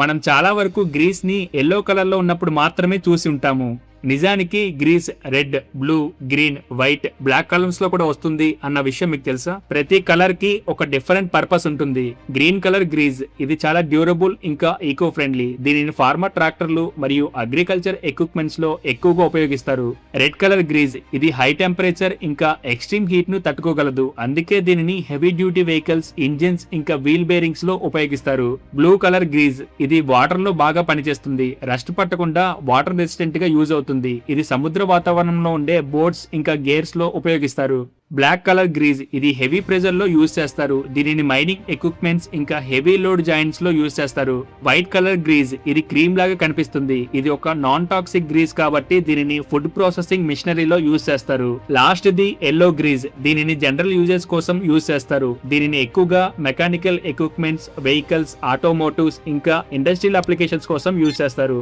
మనం చాలా వరకు గ్రీస్ ని ఎల్లో కలర్ లో ఉన్నప్పుడు మాత్రమే చూసి ఉంటాము. నిజానికి grease red, blue, green, white, black colours లో కూడా వస్తుంది అన్న విషయం మీకు తెలుసా? ప్రతి కలర్ కి ఒక డిఫరెంట్ పర్పస్ ఉంటుంది. గ్రీన్ కలర్ గ్రీజ్ ఇది చాలా డ్యూరబుల్ ఇంకా ఈకో ఫ్రెండ్లీ. దీనిని ఫార్మర్ ట్రాక్టర్లు మరియు అగ్రికల్చర్ ఎక్విప్మెంట్స్ లో ఎక్కువగా ఉపయోగిస్తారు. రెడ్ కలర్ గ్రీజ్ ఇది హై టెంపరేచర్ ఇంకా ఎక్స్ట్రీమ్ హీట్ ను తట్టుకోగలదు. అందుకే దీనిని హెవీ డ్యూటీ వెహికల్స్, ఇంజిన్స్ ఇంకా వీల్ బేరింగ్స్ లో ఉపయోగిస్తారు. బ్లూ కలర్ గ్రీజ్ ఇది వాటర్ లో బాగా పనిచేస్తుంది. రస్ట్ పట్టకుండా వాటర్ రెసిస్టెంట్ గా యూజ్ అవుతుంది. ఇది సముద్ర వాతావరణంలో ఉండే బోట్స్ ఇంకా గేర్స్ లో ఉపయోగిస్తారు. బ్లాక్ కలర్ గ్రీజ్ ఇది హెవీ ప్రెజర్ లో యూజ్ చేస్తారు. దీనిని మైనింగ్ ఎక్విప్మెంట్స్ ఇంకా హెవీ లోడ్ జాయింట్స్ లో యూజ్ చేస్తారు. వైట్ కలర్ గ్రీజ్ ఇది క్రీమ్ లాగా కనిపిస్తుంది. ఇది ఒక నాన్ టాక్సిక్ గ్రీజ్ కాబట్టి దీనిని ఫుడ్ ప్రాసెసింగ్ మిషనరీలో యూజ్ చేస్తారు. లాస్ట్ ది ఎల్లో గ్రీజ్ దీనిని జనరల్ యూజెస్ కోసం యూజ్ చేస్తారు. దీనిని ఎక్కువగా మెకానికల్ ఎక్విప్మెంట్స్, వెహికల్స్, ఆటోమోటివ్స్ ఇంకా ఇండస్ట్రియల్ అప్లికేషన్స్ కోసం యూజ్ చేస్తారు.